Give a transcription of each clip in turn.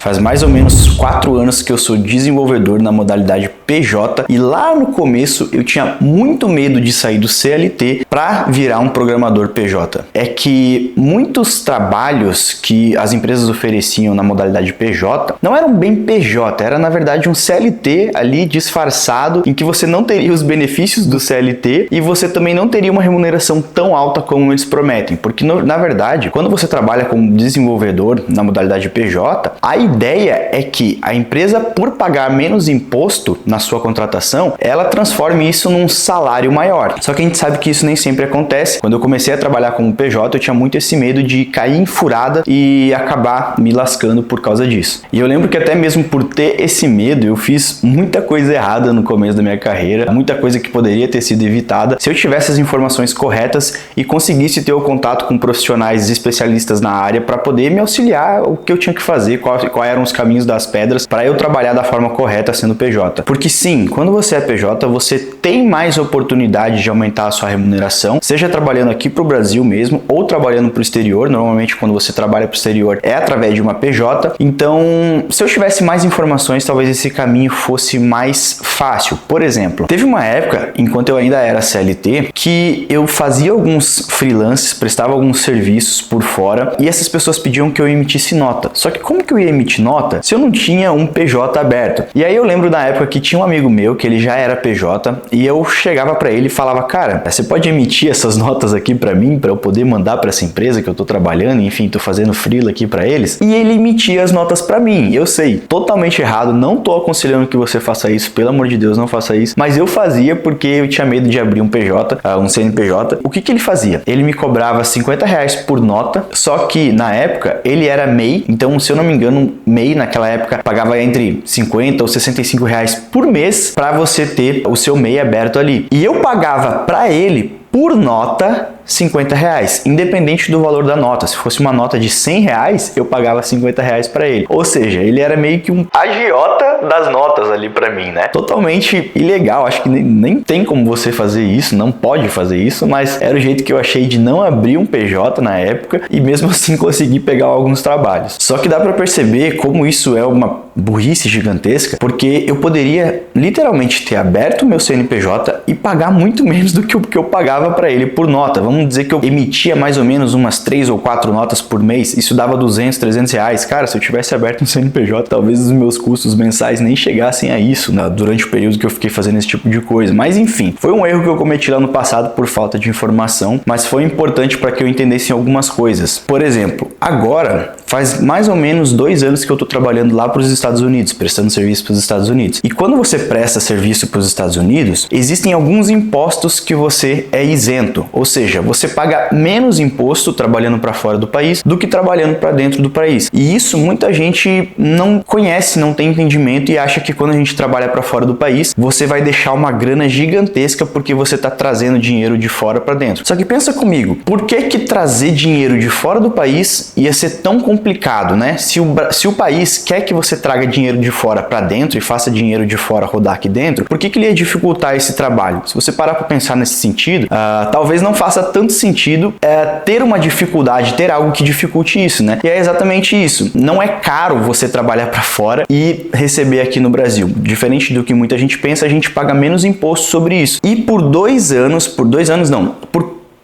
Faz mais ou menos 4 anos que eu sou desenvolvedor na modalidade PJ e lá no começo eu tinha muito medo de sair do CLT para virar um programador PJ. É que muitos trabalhos que as empresas ofereciam na modalidade PJ não eram bem PJ, era na verdade um CLT ali disfarçado em que você não teria os benefícios do CLT e você também não teria uma remuneração tão alta como eles prometem, porque na verdade, quando você trabalha como desenvolvedor na modalidade PJ, a ideia é que a empresa, por pagar menos imposto na sua contratação, ela transforme isso num salário maior. Só que a gente sabe que isso nem sempre acontece. Quando eu comecei a trabalhar como PJ, eu tinha muito esse medo de cair em furada e acabar me lascando por causa disso. E eu lembro que até mesmo por ter esse medo, eu fiz muita coisa errada no começo da minha carreira, muita coisa que poderia ter sido evitada se eu tivesse as informações corretas e conseguisse ter o contato com profissionais especialistas na área para poder me auxiliar o que eu tinha que fazer, quais eram os caminhos das pedras para eu trabalhar da forma correta sendo PJ. Porque sim, quando você é PJ, você tem mais oportunidade de aumentar a sua remuneração, seja trabalhando aqui para o Brasil mesmo ou trabalhando para o exterior. Normalmente quando você trabalha para o exterior é através de uma PJ. Então, se eu tivesse mais informações, talvez esse caminho fosse mais fácil. Por exemplo, teve uma época, enquanto eu ainda era CLT, que eu fazia alguns freelances, prestava alguns serviços por fora e essas pessoas pediam que eu emitisse nota. Só que como que eu ia emitir nota se eu não tinha um PJ aberto? E aí eu lembro na época que tinha um amigo meu que ele já era PJ e eu chegava para ele e falava: cara, você pode emitir essas notas aqui para mim, para eu poder mandar para essa empresa que eu tô trabalhando, enfim, tô fazendo freela aqui para eles? E ele emitia as notas para mim. Eu sei, totalmente errado, não tô aconselhando que você faça isso, pelo amor de Deus, não faça isso, mas eu fazia porque eu tinha medo de abrir um PJ, um CNPJ. O que ele fazia? Ele me cobrava R$50 por nota, só que na época ele era MEI, então se eu não me engano, MEI naquela época pagava entre 50 ou 65 reais por mês para você ter o seu MEI aberto ali. E eu pagava para ele por nota R$50, independente do valor da nota. Se fosse uma nota de R$100, eu pagava R$50 para ele. Ou seja, ele era meio que um agiota das notas ali para mim, né? Totalmente ilegal, acho que nem tem como você fazer isso, não pode fazer isso, mas era o jeito que eu achei de não abrir um PJ na época e mesmo assim conseguir pegar alguns trabalhos. Só que dá para perceber como isso é uma burrice gigantesca, porque eu poderia literalmente ter aberto o meu CNPJ e pagar muito menos do que o que eu pagava para ele por nota. Vamos dizer que eu emitia mais ou menos umas 3 ou 4 notas por mês, isso dava 200, 300 reais. Cara, se eu tivesse aberto um CNPJ, talvez os meus custos mensais nem chegassem a isso, né, durante o período que eu fiquei fazendo esse tipo de coisa. Mas enfim, foi um erro que eu cometi lá no passado por falta de informação, mas foi importante para que eu entendesse algumas coisas. Por exemplo, agora faz mais ou menos 2 anos que eu estou trabalhando lá para os Estados Unidos, prestando serviço para os Estados Unidos. E quando você presta serviço para os Estados Unidos, existem alguns impostos que você é isento, ou seja, você paga menos imposto trabalhando para fora do país do que trabalhando para dentro do país. E isso muita gente não conhece, não tem entendimento e acha que quando a gente trabalha para fora do país, você vai deixar uma grana gigantesca porque você está trazendo dinheiro de fora para dentro. Só que pensa comigo, por que trazer dinheiro de fora do país ia ser tão complicado, né? Se o país quer que você traga dinheiro de fora para dentro e faça dinheiro de fora rodar aqui dentro, por que ele ia dificultar esse trabalho? Se você parar para pensar nesse sentido, talvez não faça tanto sentido ter uma dificuldade, ter algo que dificulte isso, né? E é exatamente isso. Não é caro você trabalhar para fora e receber aqui no Brasil. Diferente do que muita gente pensa, a gente paga menos imposto sobre isso. E por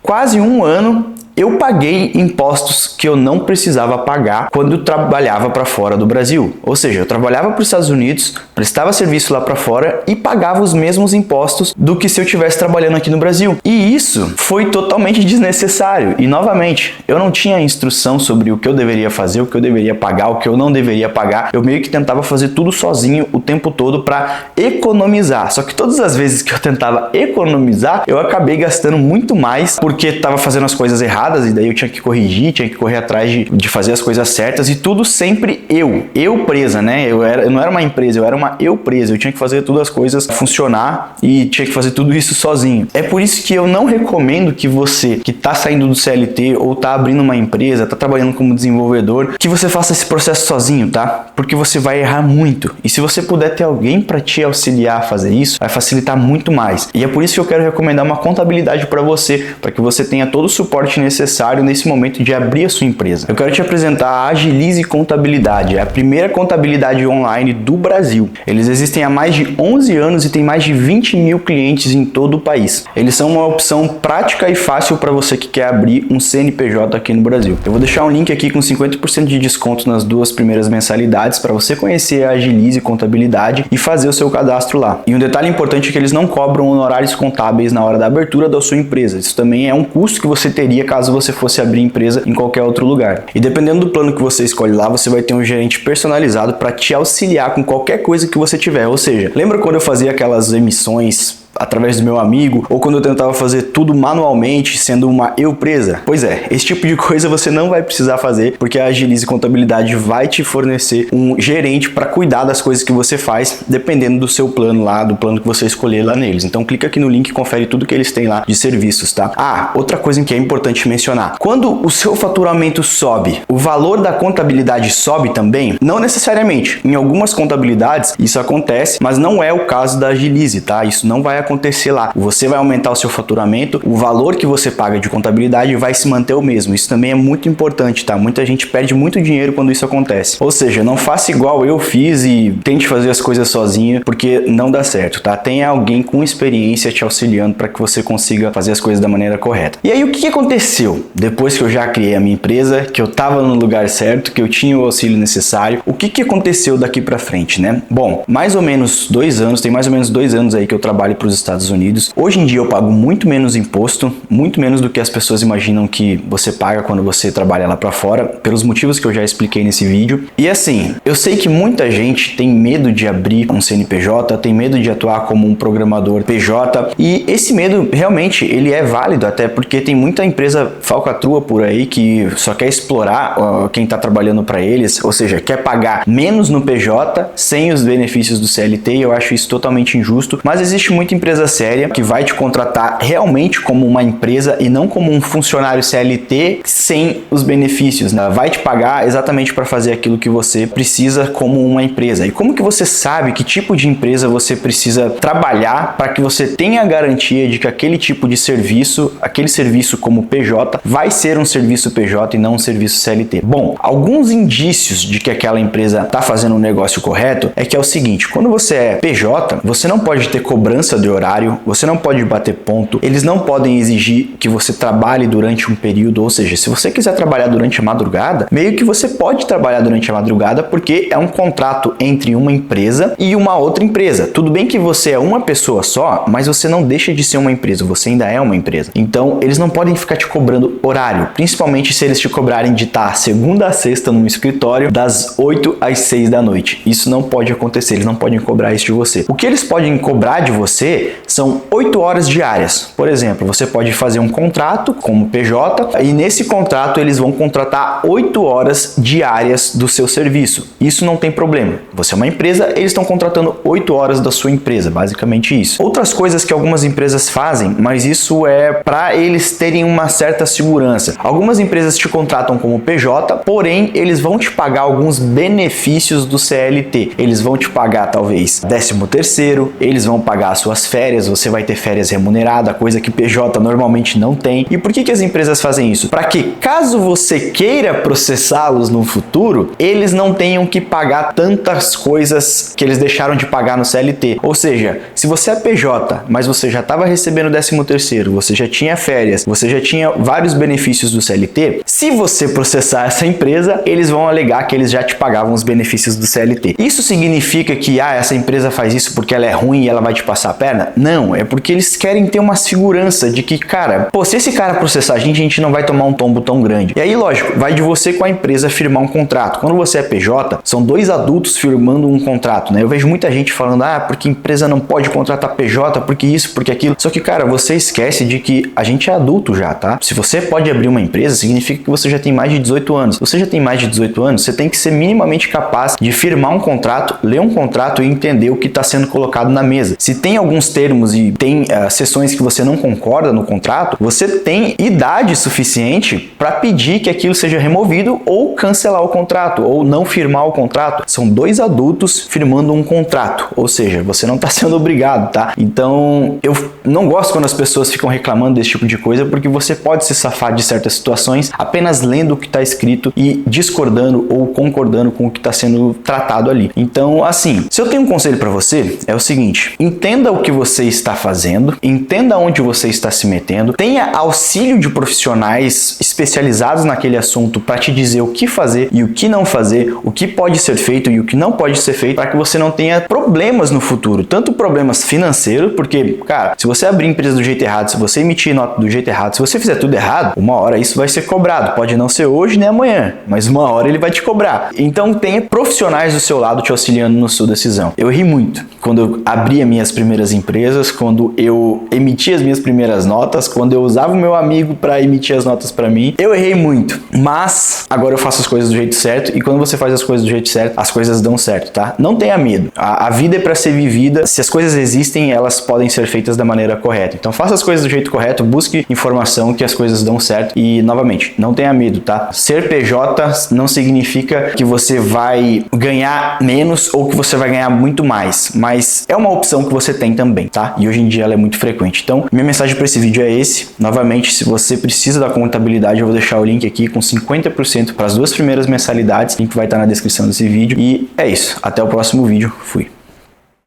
quase um ano, eu paguei impostos que eu não precisava pagar quando eu trabalhava para fora do Brasil. Ou seja, eu trabalhava para os Estados Unidos, prestava serviço lá para fora e pagava os mesmos impostos do que se eu estivesse trabalhando aqui no Brasil. E isso foi totalmente desnecessário. E novamente, eu não tinha instrução sobre o que eu deveria fazer, o que eu deveria pagar, o que eu não deveria pagar. Eu meio que tentava fazer tudo sozinho o tempo todo para economizar. Só que todas as vezes que eu tentava economizar, eu acabei gastando muito mais porque estava fazendo as coisas erradas. E daí eu tinha que corrigir, tinha que correr atrás de fazer as coisas certas e tudo sempre eu presa, né? Eu não era uma empresa, eu era uma eu presa, eu tinha que fazer todas as coisas funcionar e tinha que fazer tudo isso sozinho. É por isso que eu não recomendo que você que tá saindo do CLT ou tá abrindo uma empresa, tá trabalhando como desenvolvedor, que você faça esse processo sozinho, tá? Porque você vai errar muito. E se você puder ter alguém para te auxiliar a fazer isso, vai facilitar muito mais. E é por isso que eu quero recomendar uma contabilidade para você, para que você tenha todo o suporte necessário necessário nesse momento de abrir a sua empresa. Eu quero te apresentar a Agilize Contabilidade, é a primeira contabilidade online do Brasil. Eles existem há mais de 11 anos e tem mais de 20 mil clientes em todo o país. Eles são uma opção prática e fácil para você que quer abrir um CNPJ aqui no Brasil. Eu vou deixar um link aqui com 50% de desconto nas 2 primeiras mensalidades para você conhecer a Agilize Contabilidade e fazer o seu cadastro lá. E um detalhe importante é que eles não cobram honorários contábeis na hora da abertura da sua empresa. Isso também é um custo que você teria caso você fosse abrir empresa em qualquer outro lugar. E dependendo do plano que você escolhe lá, você vai ter um gerente personalizado para te auxiliar com qualquer coisa que você tiver. Ou seja, lembra quando eu fazia aquelas emissões através do meu amigo, ou quando eu tentava fazer tudo manualmente, sendo uma empresa? Pois é, esse tipo de coisa você não vai precisar fazer, porque a Agilize Contabilidade vai te fornecer um gerente para cuidar das coisas que você faz, dependendo do seu plano lá, do plano que você escolher lá neles. Então clica aqui no link e confere tudo que eles têm lá de serviços, tá? Ah, outra coisa que é importante mencionar: quando o seu faturamento sobe, o valor da contabilidade sobe também? Não necessariamente. Em algumas contabilidades isso acontece, mas não é o caso da Agilize, tá? Isso não vai acontecer lá. Você vai aumentar o seu faturamento, o valor que você paga de contabilidade vai se manter o mesmo. Isso também é muito importante, tá? Muita gente perde muito dinheiro quando isso acontece. Ou seja, não faça igual eu fiz e tente fazer as coisas sozinho, porque não dá certo, tá? Tenha alguém com experiência te auxiliando para que você consiga fazer as coisas da maneira correta. E aí, o que aconteceu? Depois que eu já criei a minha empresa, que eu estava no lugar certo, que eu tinha o auxílio necessário, o que aconteceu daqui para frente, né? Bom, mais ou menos 2 anos, tem mais ou menos 2 anos aí que eu trabalho para os Estados Unidos. Hoje em dia eu pago muito menos imposto, muito menos do que as pessoas imaginam que você paga quando você trabalha lá para fora, pelos motivos que eu já expliquei nesse vídeo. E assim, eu sei que muita gente tem medo de abrir um CNPJ, tem medo de atuar como um programador PJ, e esse medo realmente ele é válido, até porque tem muita empresa falcatrua por aí que só quer explorar quem está trabalhando para eles, ou seja, quer pagar menos no PJ sem os benefícios do CLT, e eu acho isso totalmente injusto. Mas existe muita empresa séria que vai te contratar realmente como uma empresa e não como um funcionário CLT sem os benefícios, né? Vai te pagar exatamente para fazer aquilo que você precisa como uma empresa. E como que você sabe que tipo de empresa você precisa trabalhar para que você tenha a garantia de que aquele tipo de serviço, aquele serviço como PJ, vai ser um serviço PJ e não um serviço CLT? Bom, alguns indícios de que aquela empresa está fazendo um negócio correto é que é o seguinte: quando você é PJ, você não pode ter cobrança de horário, você não pode bater ponto, eles não podem exigir que você trabalhe durante um período, ou seja, se você quiser trabalhar durante a madrugada, meio que você pode trabalhar durante a madrugada, porque é um contrato entre uma empresa e uma outra empresa. Tudo bem que você é uma pessoa só, mas você não deixa de ser uma empresa, você ainda é uma empresa. Então, eles não podem ficar te cobrando horário, principalmente se eles te cobrarem de estar segunda a sexta no escritório, das 8 às 6 da noite. Isso não pode acontecer, eles não podem cobrar isso de você. O que eles podem cobrar de você são 8 horas diárias. Por exemplo, você pode fazer um contrato como PJ e nesse contrato eles vão contratar 8 horas diárias do seu serviço. Isso não tem problema. Você é uma empresa, eles estão contratando 8 horas da sua empresa, basicamente isso. Outras coisas que algumas empresas fazem, mas isso é para eles terem uma certa segurança. Algumas empresas te contratam como PJ, porém eles vão te pagar alguns benefícios do CLT. Eles vão te pagar talvez 13º, eles vão pagar as suas férias, você vai ter férias remuneradas, coisa que PJ normalmente não tem. E por que as empresas fazem isso? Para que caso você queira processá-los no futuro, eles não tenham que pagar tantas coisas que eles deixaram de pagar no CLT. Ou seja, se você é PJ, mas você já estava recebendo 13º, você já tinha férias, você já tinha vários benefícios do CLT, se você processar essa empresa, eles vão alegar que eles já te pagavam os benefícios do CLT. Isso significa que essa empresa faz isso porque ela é ruim e ela vai te passar a perna? Não, é porque eles querem ter uma segurança de que, cara, se esse cara processar a gente não vai tomar um tombo tão grande. E aí, lógico, vai de você com a empresa firmar um contrato. Quando você é PJ, são 2 adultos firmando um contrato, né? Eu vejo muita gente falando, porque a empresa não pode contratar PJ, porque isso, porque aquilo. Só que, cara, você esquece de que a gente é adulto já, tá? Se você pode abrir uma empresa, significa que você já tem mais de 18 anos. Se você já tem mais de 18 anos, você tem que ser minimamente capaz de firmar um contrato, ler um contrato e entender o que está sendo colocado na mesa. Se tem alguns termos e tem seções que você não concorda no contrato, você tem idade suficiente para pedir que aquilo seja removido ou cancelar o contrato, ou não firmar o contrato. São dois adultos firmando um contrato, ou seja, você não está sendo obrigado, tá? Então, eu não gosto quando as pessoas ficam reclamando desse tipo de coisa, porque você pode se safar de certas situações apenas lendo o que está escrito e discordando ou concordando com o que está sendo tratado ali. Então, assim, se eu tenho um conselho para você, é o seguinte: entenda o que você está fazendo, entenda onde você está se metendo, tenha auxílio de profissionais especializados naquele assunto para te dizer o que fazer e o que não fazer, o que pode ser feito e o que não pode ser feito, para que você não tenha problemas no futuro, tanto problemas financeiros, porque, cara, se você abrir empresa do jeito errado, se você emitir nota do jeito errado, se você fizer tudo errado, uma hora isso vai ser cobrado. Pode não ser hoje nem amanhã, mas uma hora ele vai te cobrar. Então tenha profissionais do seu lado te auxiliando na sua decisão. Eu errei muito quando eu abri as minhas primeiras empresas, quando eu emiti as minhas primeiras notas, quando eu usava o meu amigo para emitir as notas para mim. Eu errei muito, mas agora eu faço as coisas do jeito certo, e quando você faz as coisas do jeito certo, as coisas dão certo, tá? Não tenha medo. A vida é para ser vivida. Se as coisas existem, elas podem ser feitas da maneira correta. Então faça as coisas do jeito correto, busque informação que as coisas dão certo e, novamente, não tenha medo, tá? Ser PJ não significa que você vai ganhar menos ou que você vai ganhar muito mais, mas é uma opção que você tem também, tá? E hoje em dia ela é muito frequente. Então, minha mensagem para esse vídeo é esse. Novamente, se você precisa da contabilidade, eu vou deixar o link aqui com 50% para as 2 primeiras mensalidades. O link vai estar na descrição desse vídeo. E é isso. Até o próximo vídeo. Fui.